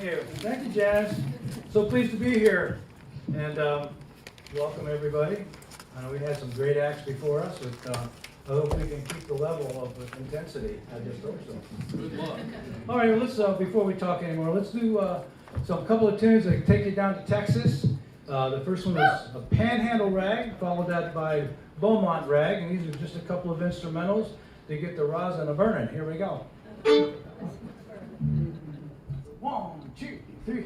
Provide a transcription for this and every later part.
you. Thank you, Janice. So pleased to be here. And welcome, everybody. I know we had some great acts before us. But, I hope we can keep the level of intensity. I just hope so. Good luck. All right, well, let's, before we talk anymore, let's do some couple of tunes that take you down to Texas. The first one is a Panhandle rag, followed that by Beaumont rag, and these are just a couple of instrumentals to get the rosin a burning. Here we go. 1, 2, 3.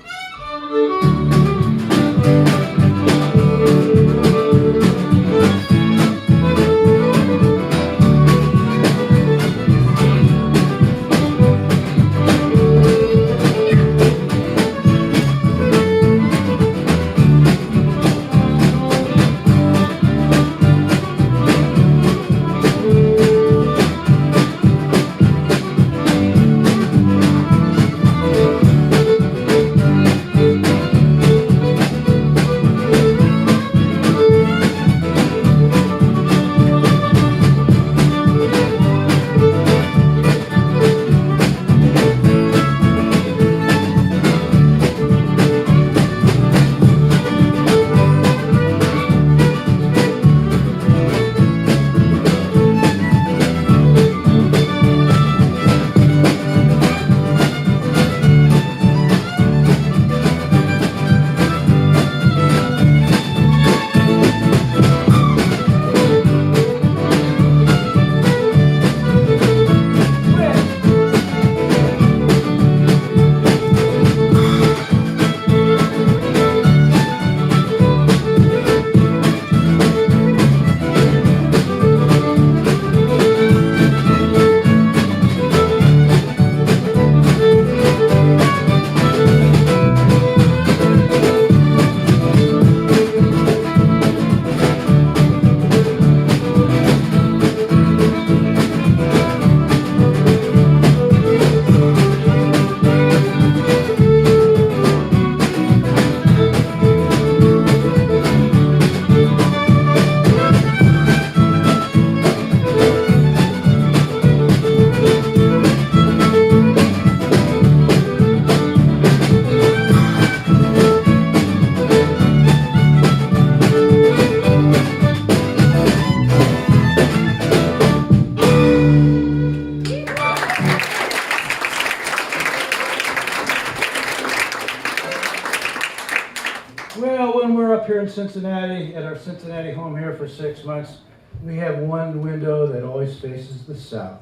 Here in Cincinnati, at our Cincinnati home here for 6 months, we have one window that always faces the south.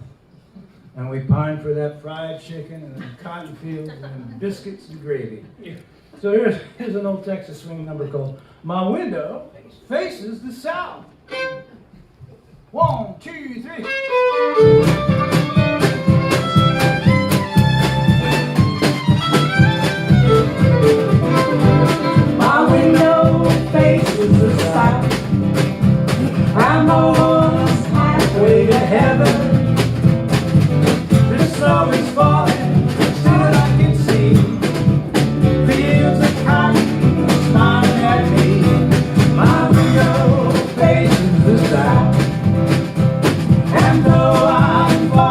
And we pine for that fried chicken and cotton fields and biscuits and gravy. So here's an old Texas swing number called My Window Faces the South. 1, 2, 3. Faces the south. I'm almost halfway to heaven. The snow is falling, still I can see fields of cotton smiling at me. My window faces the south, and though I'm far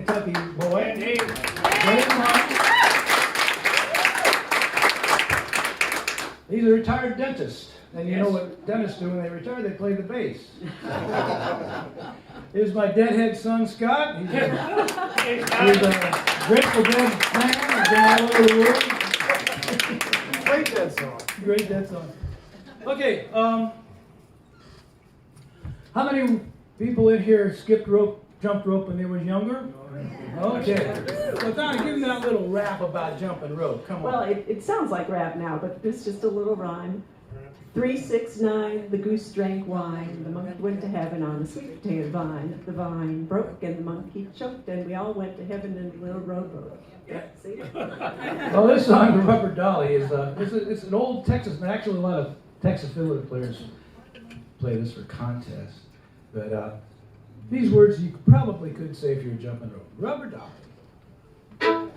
Kentucky boy. Great one. He's a retired dentist. And you know what dentists do when they retire? They play the bass. Here's my deadhead son, Scott. He's a Grateful Dead fan. He's been all over the world. Great that song. Great Dead song. Okay, how many people in here skipped rope, jumped rope when they were younger? Okay. So Donna, give me that little rap about jumping rope. Come on. Well, it sounds like rap now, but this is just a little rhyme. 3, 6, 9, the goose drank wine. The monkey went to heaven on a sweet potato vine. The vine broke and the monkey choked, and we all went to heaven in a little rowboat. Yeah, see? Well, this song, "The Rubber Dolly," it's an old Texas, and actually a lot of Texas fiddler players play this for contests. But these words you probably could say if you're jumping rope. Rubber Dolly.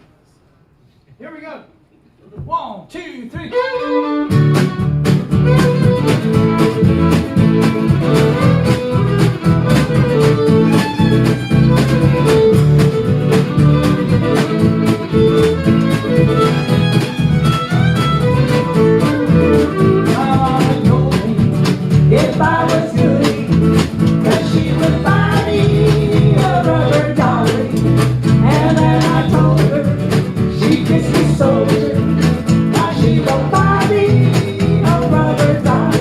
Here we go. 1, 2, 3. If I was good, that she would buy me a rubber dolly. And then I told her, she kissed me so good, now she won't buy me a rubber dolly.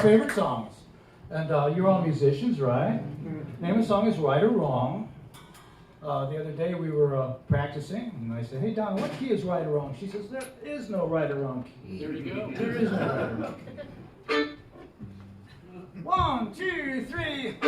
Favorite songs. And you're all musicians, right? Name of the song is Right or Wrong. The other day we were practicing, and I said, "Hey Donna, what key is right or wrong?" She says, "There is no right or wrong key." There you go. There is no right or wrong key. 1, 2, 3.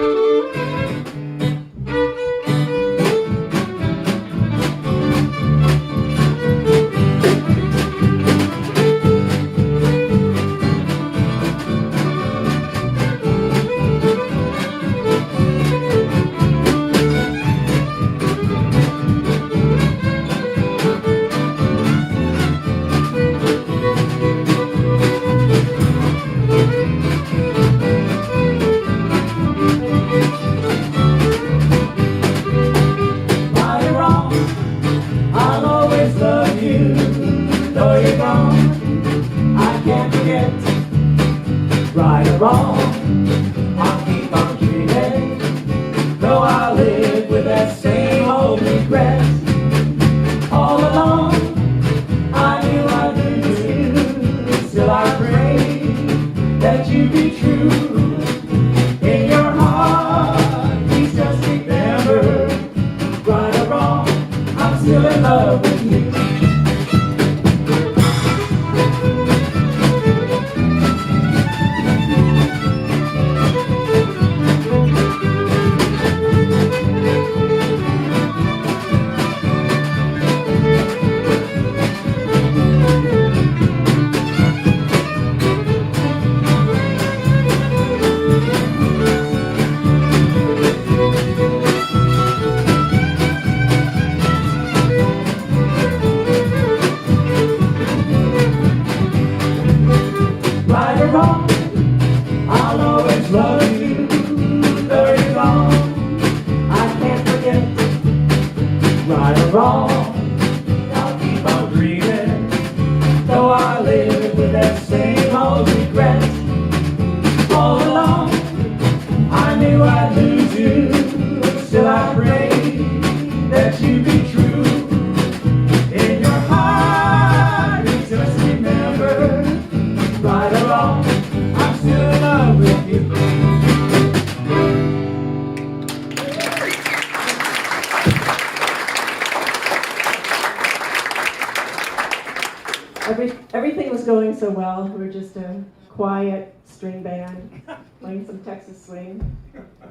going so well. We're just a quiet string band playing some Texas swing.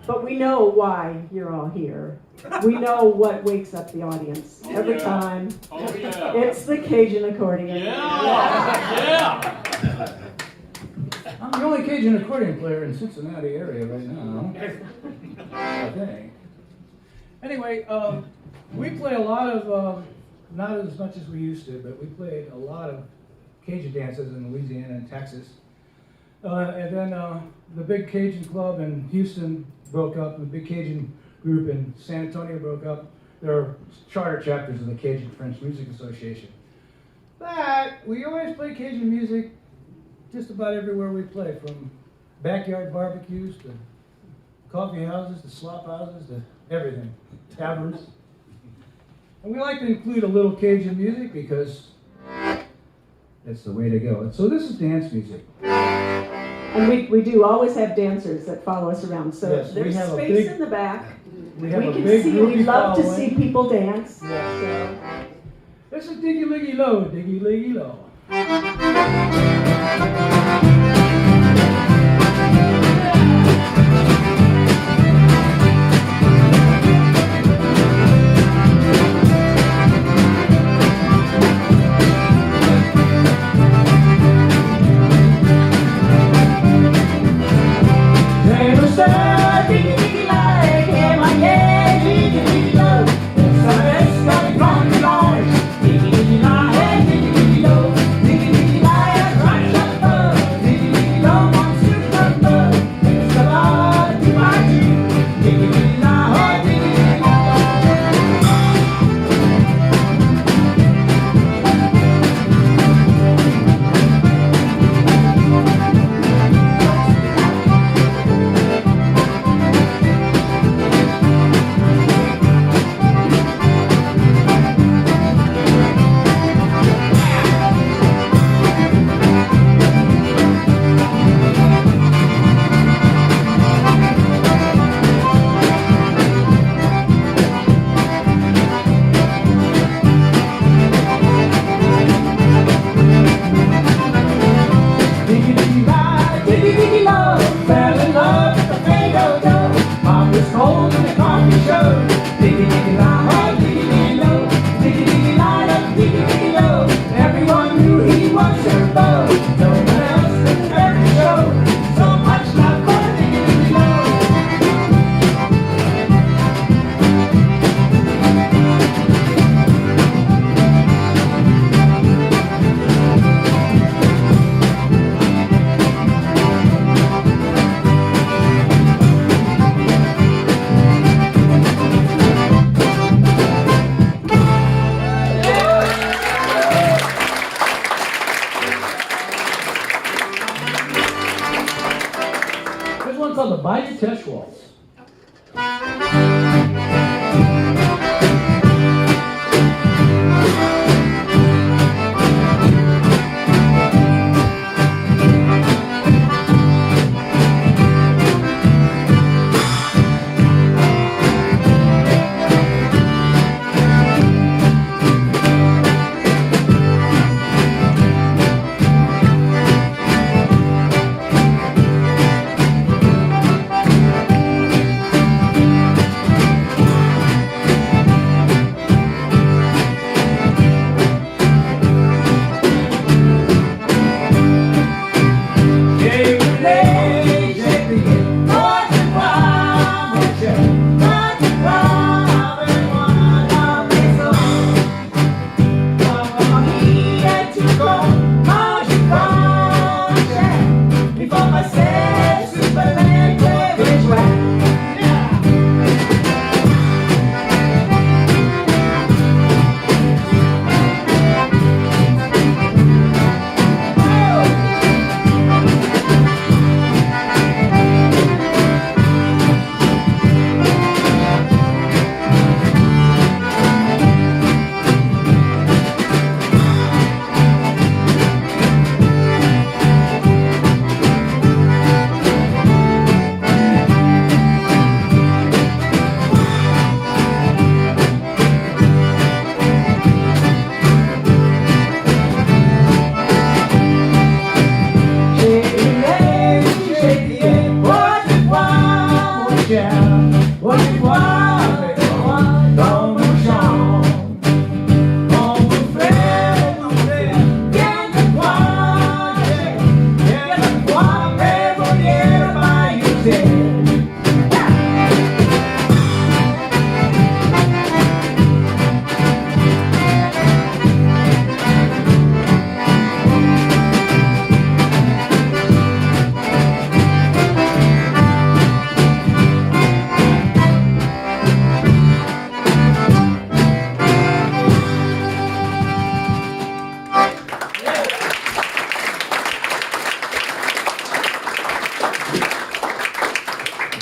But we know why you're all here. We know what wakes up the audience every time. Oh, yeah. It's the Cajun accordion. Yeah. I'm the only Cajun accordion player in Cincinnati area right now, I think. Anyway, we play a lot of, not as much as we used to, but we played a lot of Cajun dances in Louisiana and Texas. And then the big Cajun club in Houston broke up, and the big Cajun group in San Antonio broke up. There are charter chapters of the Cajun French Music Association. But we always play Cajun music just about everywhere we play, from backyard barbecues to coffee houses to slop houses to everything, taverns. And we like to include a little Cajun music because that's the way to go. And so this is dance music. And we do always have dancers that follow us around. So Yes, we there's have a space big- in the back. We We have a can big see, groupie we love to following. see people dance. Yeah. This is Diggy Liggy Low, Diggy Liggy Low. One called the Bayou Teche Waltz.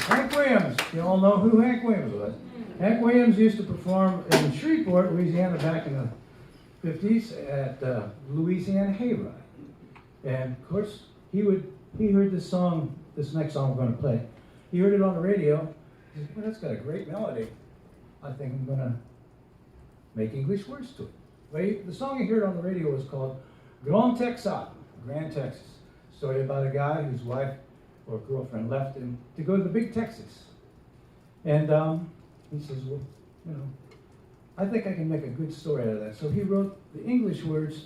Hank Williams. You all know who Hank Williams was. Hank Williams used to perform in Shreveport, Louisiana back in the 50s at Louisiana Hayride. And of course, he heard this song, this next song we're going to play. He heard it on the radio. He said, well, that's got a great melody. I think I'm going to make English words to it. Well, the song he heard on the radio was called Grand Texas, Grand Texas. Story about a guy whose wife or girlfriend left him to go to the big Texas. And he says, well, you know, I think I can make a good story out of that. So he wrote the English words,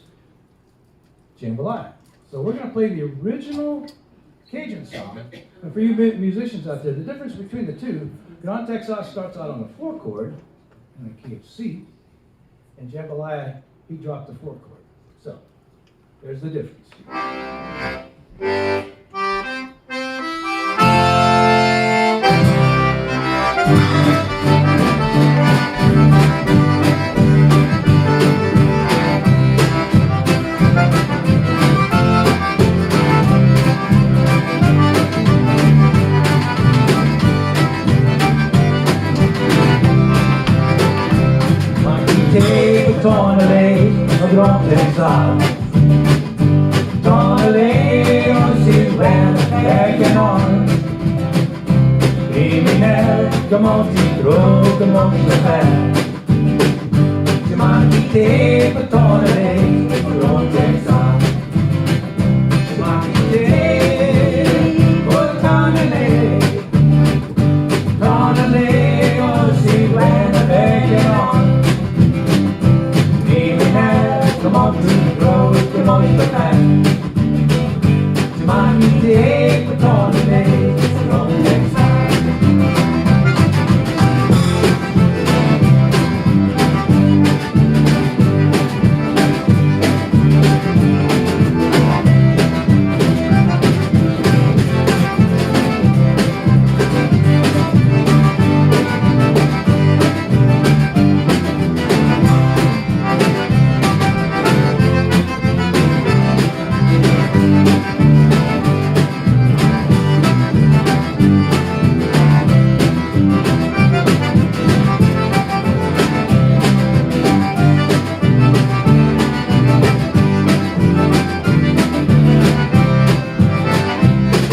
Jambalaya. So we're going to play the original Cajun song. And for you musicians out there, the difference between the two, Grand Texas starts out on the 4 chord in the key of C, and Jambalaya, he dropped the 4 chord. So there's the difference. T'en aller au Grand Texas, t'en aller au Sylvain, avec un homme. Criminel, comment tu trouves, comment tu le fais? Tu m'as quitté pour t'en aller au Grand Texas. Tu m'as quitté pour t'en aller au Sylvain, avec un homme. Comment tu trouves, comment tu peux faire? Tu m'as quitté pour t'en aller au Grand Texas.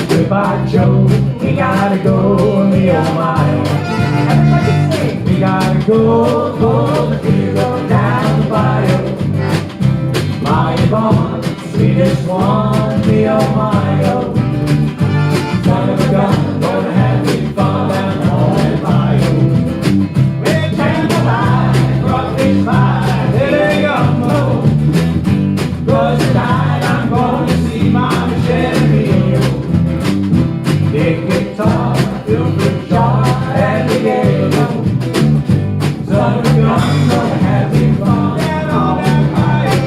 Goodbye, Joe, we gotta go, me oh my. Everybody sing. We gotta go, pull the hero down the bayou. My Yvonne, sweetest one, me oh my oh. Son of a gun, gonna have me fun down home in Bayou. With Jambalaya, crawfish pie, there you go. 'Cause tonight I'm gonna see my Michelle. Big guitar, filled with joy, and the yellow. Son of a gun, gonna have him fun down on that bayou.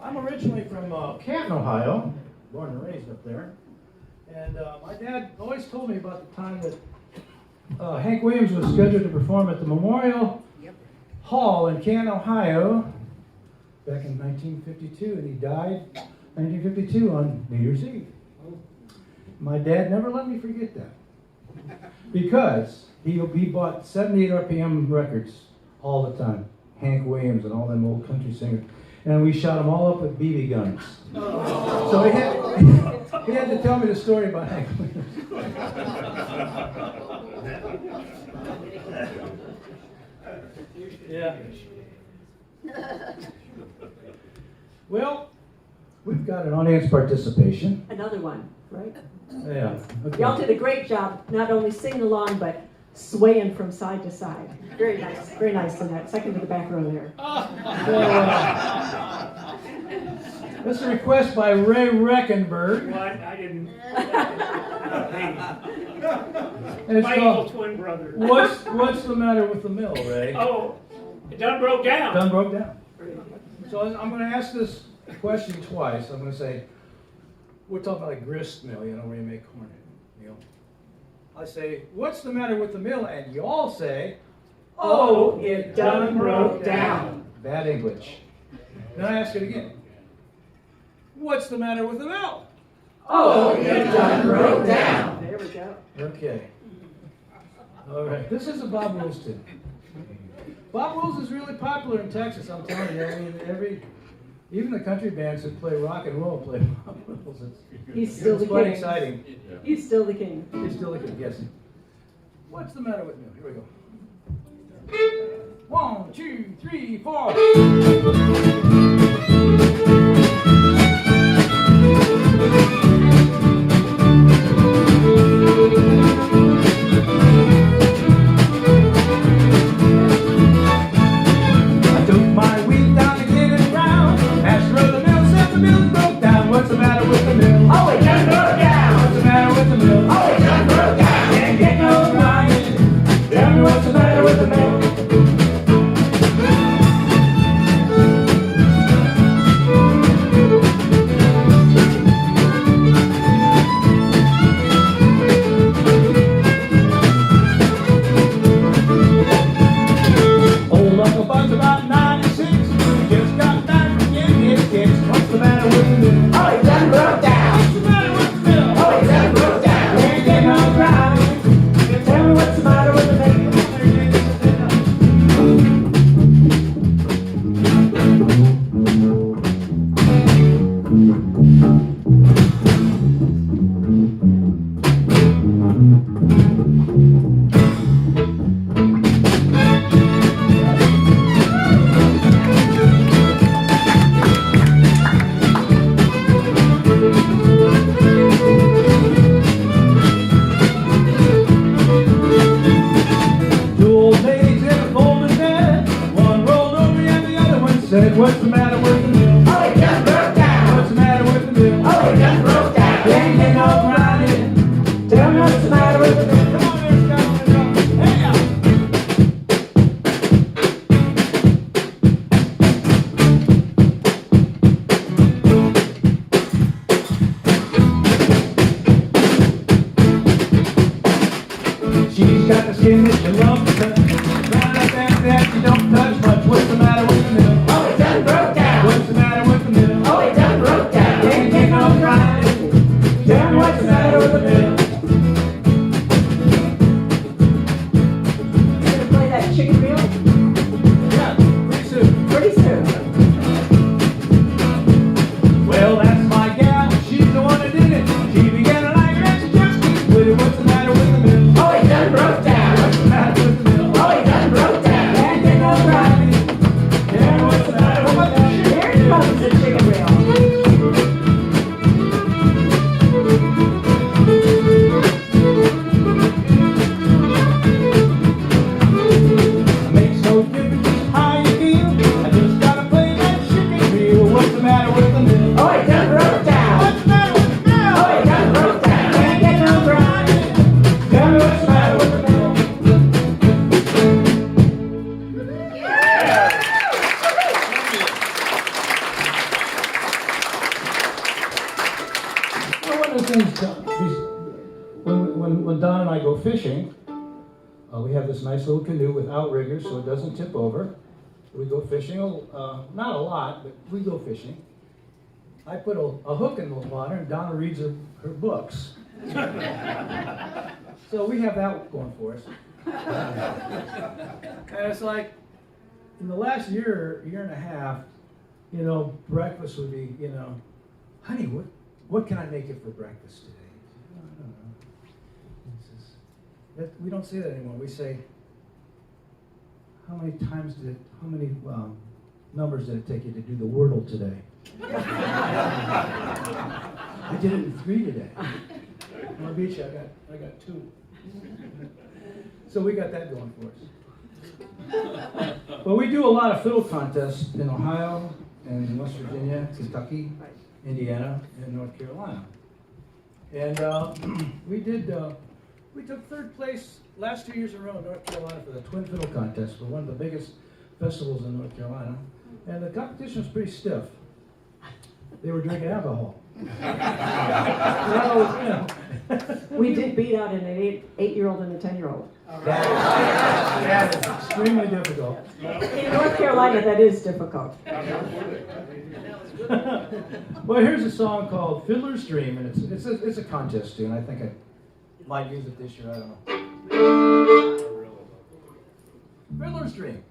I'm originally from Canton, Ohio, born and raised up there. And my dad always told me about the time that Hank Williams was scheduled to perform at the Memorial Hall in Canton, Ohio, back in 1952, and he died 1952 on New Year's Eve. My dad never let me forget that, because he bought 78 RPM records all the time, Hank Williams and all them old country singers, and we shot them all up with BB guns. So he had to tell me the story about Hank Williams. Yeah. Well, We've got an audience participation. Another one, right? Yeah. Okay. Y'all did a great job, not only singing along, but swaying from side to side. Very nice in that. Second to the back row there. This is a request by Ray Reckenberg. What? I didn't. And it's My called, evil twin brother. What's the matter with the mill, Ray? Oh, it done broke down. Done broke down. So I'm going to ask this question twice. I'm going to say, we're talking about a grist mill, you know, where you make corn meal. I say, what's the matter with the mill? And you all say, Oh, it done broke down. Bad English. Then I ask it again. What's the matter with the mill? Oh, it done broke down. There we go. Okay. All right. This is a Bob Wills tune. Bob Wills is really popular in Texas, I'm telling you. I mean, even the country bands that play rock and roll play Bob Wills. He's still the It's quite king. exciting. He's still the king. He's still the king, yes. What's the matter with me? Here we go. 1, 2, 3, 4. I took my wheat down to get it ground. Master of the mill said the mill broke down. What's the matter with the mill? Oh, it done broke down. What's the matter with the mill? Oh, it done broke down. Can't get no grind. Tell me what's the matter with the mill? Old Uncle Bud's about 96. He just got back from getting his kicks. What's the matter with the mill? Oh, it done broke down. What's the matter with the mill? Oh, it done broke down. Can't get no grind. Tell me what's the matter with the mill? Two old ladies in a folding bed. One rolled over and the other one said, what's the matter with the mill? Oh, it done broke down. What's the matter with the mill? Oh, it done broke down. Can't get no grinding. Tell me what's the matter with the mill? Come on there, Scott. Hey, now. She's got the skin that you love to touch. Round up that you don't touch much. What's the matter with the mill? Oh, it done broke down. What's the matter with the mill? Oh, it done broke down. Can't get no grinding. Tell me what's the matter with the mill? You gonna play that chicken reel? Yeah, pretty soon. Pretty soon. Well, that's my gal. She's the one that did it. She began to like it and she just keeps with it. What's the matter with the mill? Oh, it done broke down. What's the matter with the mill? Oh, it done broke down. Can't get no grinding. Tell me what's the matter with the mill? Here comes the chicken reel. It makes no difference how you feel. I just gotta play that chicken reel. What's the matter with the mill? Oh, it done broke down. What's the matter with the mill? Oh, it done broke down. Can't get no grinding. Tell me what's the matter with the mill? Well, one of the things, when Donna and I go fishing, we have this nice little canoe with outriggers so it doesn't tip over. We go fishing, not a lot, but we go fishing. I put a hook in the water and Donna reads her books. So we have that going for us. And it's like, in the last year and a half, you know, breakfast would be, you know, honey, what can I make you for breakfast today? I don't know. We don't say that anymore. We say, how many numbers did it take you to do the Wordle today? I did it in 3 today. On the beach, I got 2. So we got that going for us. But we do a lot of fiddle contests in Ohio, and West Virginia, Kentucky, Indiana, and North Carolina. And we took 3rd place last 2 years in a row in North Carolina for the Twin Fiddle Contest, for one of the biggest festivals in North Carolina. And the competition was pretty stiff. They were drinking alcohol. Well, you know. We did beat out an 8-year-old and a 10-year-old. That is extremely difficult. In North Carolina, that is difficult. Well, here's a song called Fiddler's Dream, and it's a contest tune. I think I might use it this year, I don't know. Fiddler's Dream.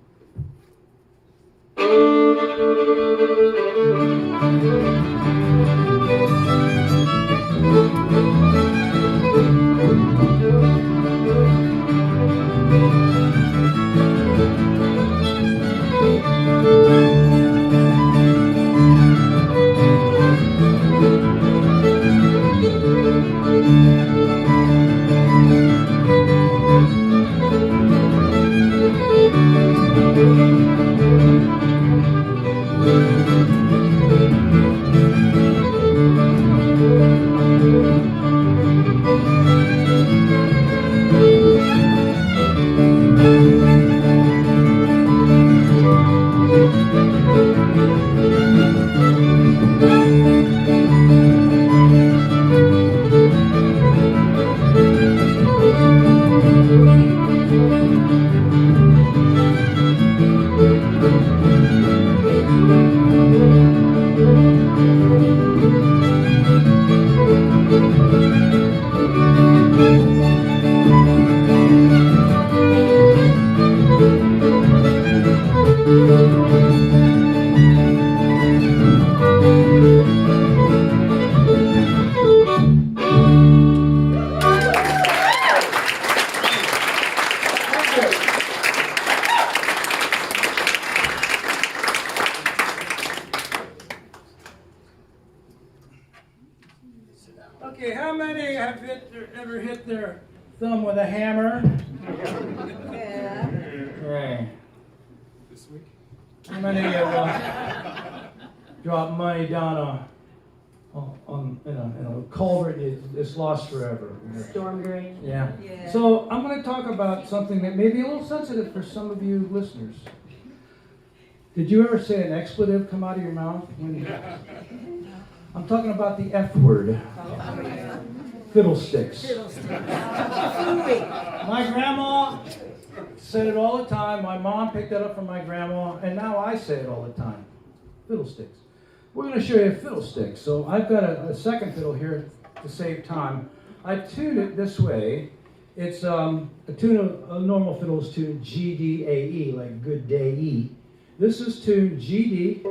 Okay, how many have ever hit their thumb with a hammer? Yeah. Right. This week? How many have dropped money down in a culvert that's lost forever? Storm drain. Yeah. Yeah. So I'm going to talk about something that may be a little sensitive for some of you listeners. Did you ever say an expletive come out of your mouth? I'm talking about the F word. Fiddlesticks. My grandma said it all the time. My mom picked that up from my grandma, and now I say it all the time. Fiddlesticks. We're going to show you fiddlesticks. So I've got a second fiddle here to save time. I tuned it this way. It's a normal fiddle is tuned G, D, A, E, like good day E. This is tuned G, D,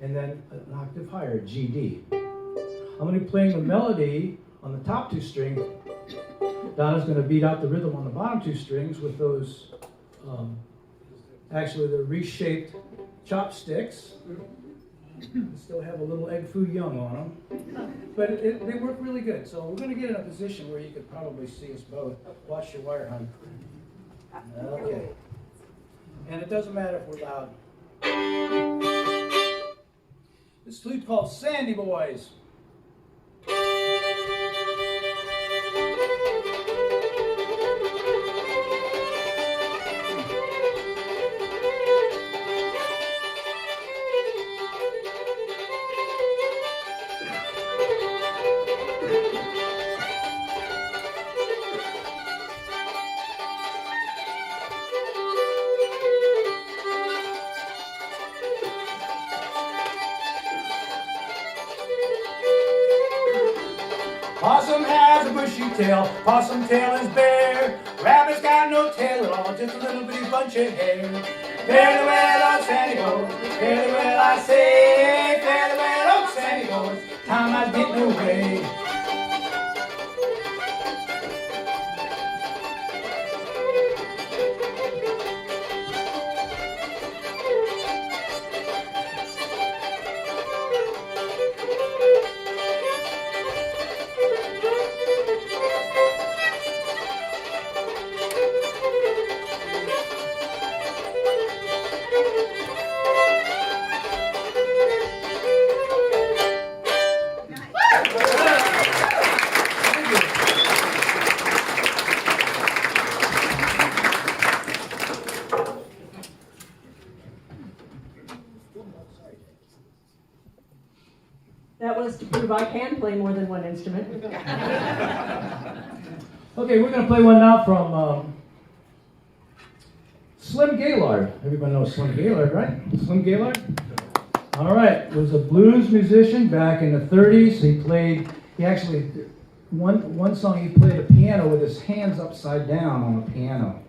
and then an octave higher, G, D. I'm going to be playing the melody on the top 2 strings. Donna's going to beat out the rhythm on the bottom 2 strings with those, actually they're reshaped chopsticks. They still have a little egg foo young on them. But they work really good. So we're going to get in a position where you could probably see us both. Watch your wire, hon. Okay. And it doesn't matter if we're loud. This flute called Sandy Boys. Possum has a bushy tail, possum tail is bare. Rabbit's got no tail at all, just a little bitty bunch of hair. Fairly well, old Sandy goes, fairly well I say, fairly well, old Sandy goes, time I was getting away. That was to prove I can play more than one instrument. Okay, we're going to play one now from Slim Gaillard. Everybody knows Slim Gaillard, right? Slim Gaillard? All right, was a blues musician back in the 30s. He actually, one song he played a piano with his hands upside down on a piano.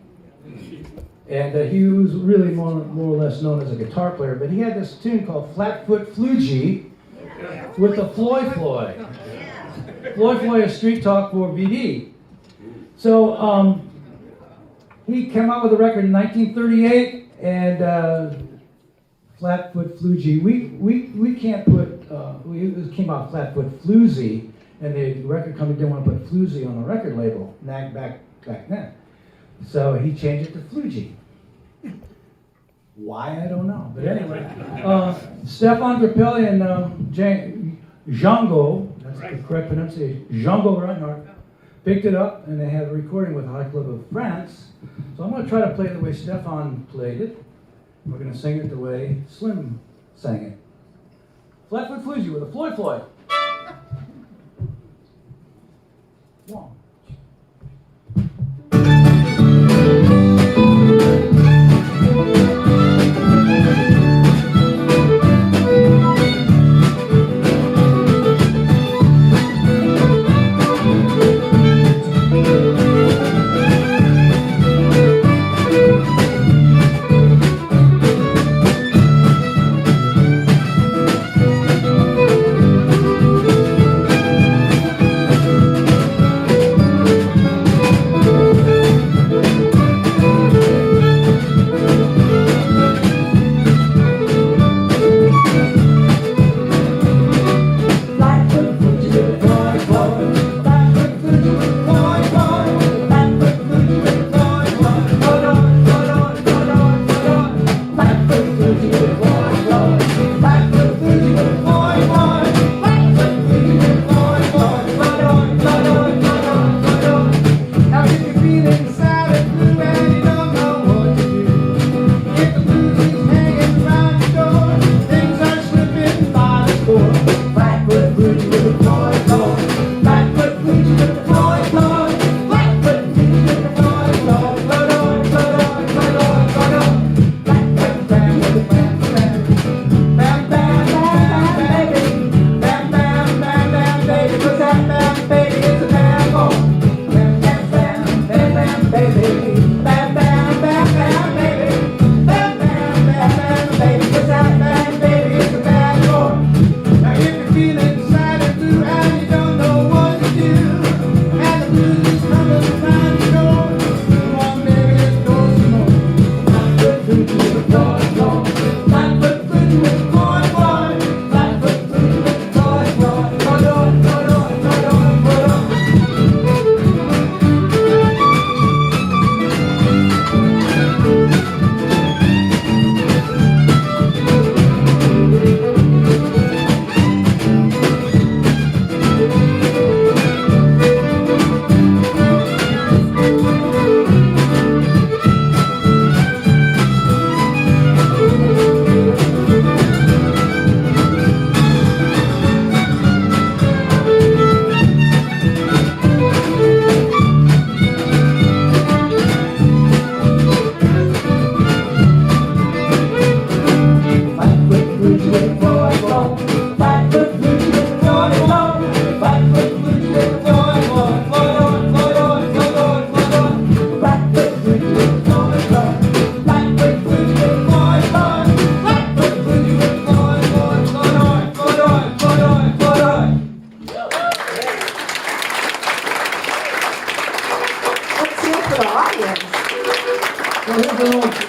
And he was really more or less known as a guitar player, but he had this tune called Flatfoot Floogie with the Floy Floy. Floy Floy is street talk for VD. So he came out with a record in 1938, and Flatfoot Floogie. We can't put. It came out Flatfoot Floozy, and the record company didn't want to put Floozy on the record label back then. So he changed it to Floogie. Why, I don't know. But anyway, Stefan Grappelli and Django, that's the correct pronunciation, Django Reinhardt, picked it up, and they had a recording with High Club of France. So I'm going to try to play it the way Stefan played it. We're going to sing it the way Slim sang it. Flatfoot Floogie with a Floy Floy. One.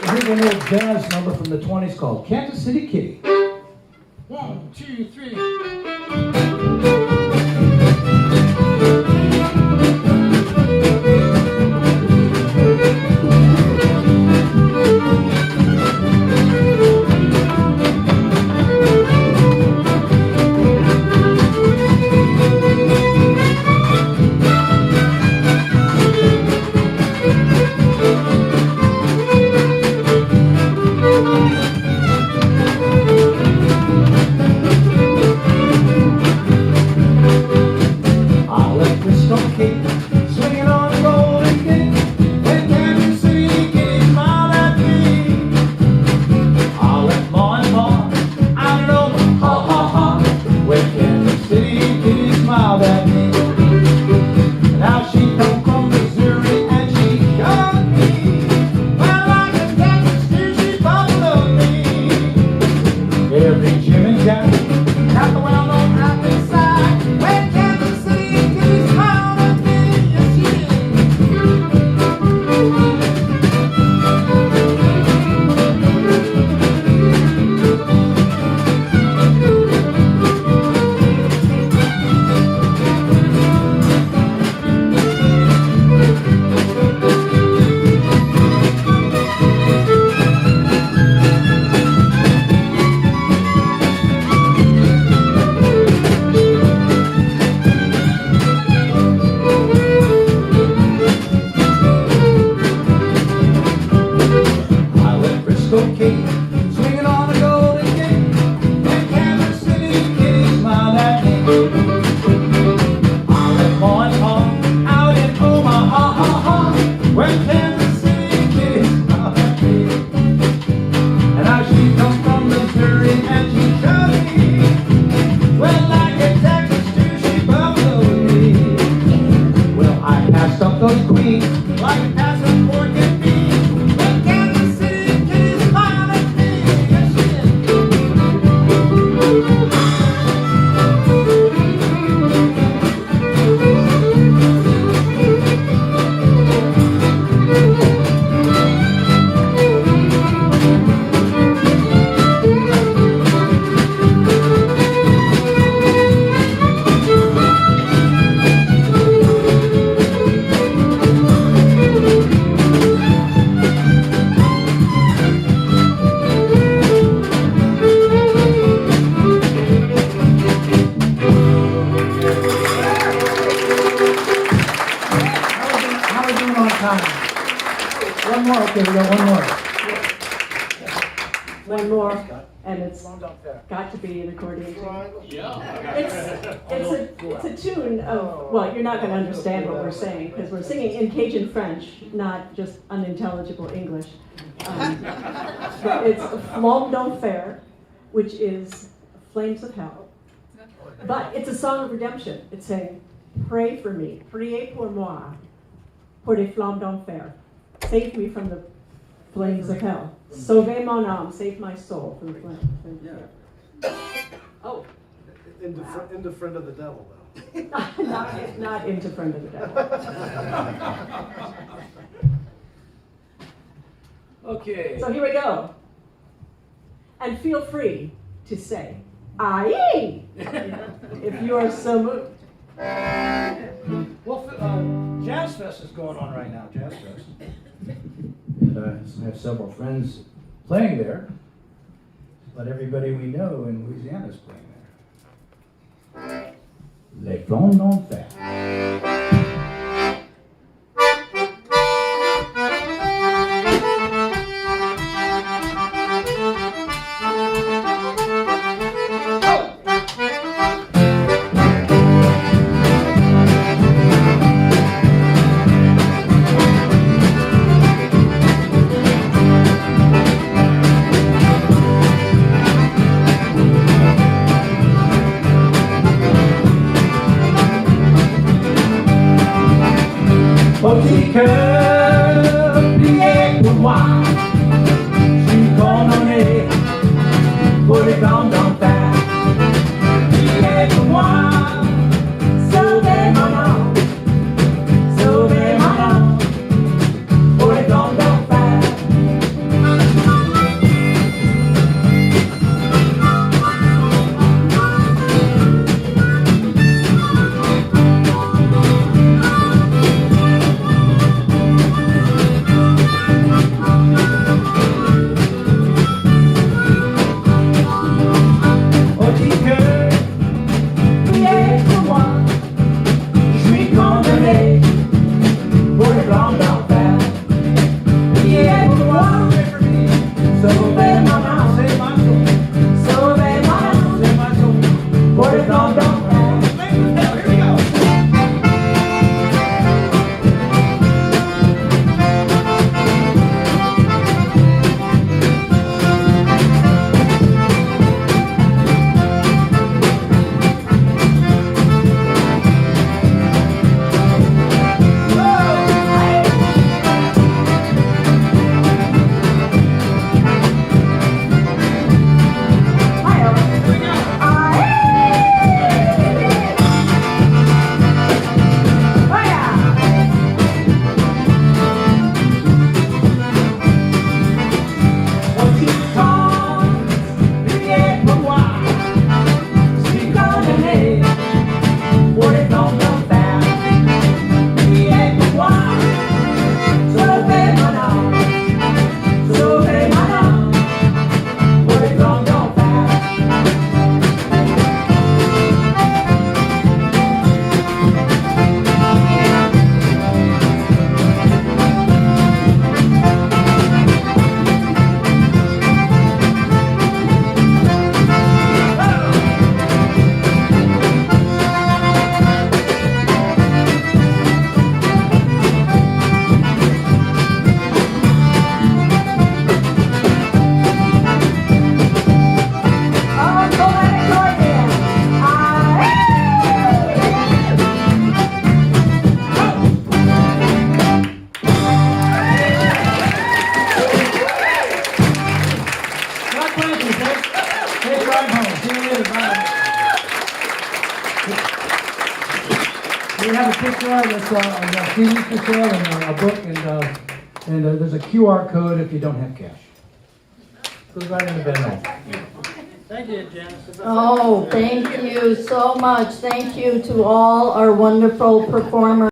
Here's an old dance number from the 20s called Kansas City Kitty. 1, 2, 3. me like a passport can be. In Kansas City, Kitty smiled at me. Yes, she did. How are we doing on time? One more, okay, we got one more. One more, and it's Slow down there. got to be an accordion tune. Yeah. It's a tune of, well, you're not gonna understand what we're saying, because we're singing in Cajun French, not just unintelligible English. But it's Flamme d'Enfer, which is Flames of Hell. But it's a song of redemption. It's saying, pray for me, priez pour moi, pour les flammes d'enfer. Save me from the flames of hell. Sauvez mon âme, save my soul from the flames of hell. Oh, Into friend of the devil, though. not into friend of the devil. Okay. So here we go. And feel free to say, aye, if you are so moved. Well, Jazz Fest is going on right now, Jazz Fest. And I have several friends playing there, but everybody we know in Louisiana is playing there. Les Flammes d'Enfer. We have a picture of us on the CD for sale and a book, and there's a QR code if you don't have cash. Goes right in the bin. Thank you, Janice. Oh, thank you so much. Thank you to all our wonderful performers.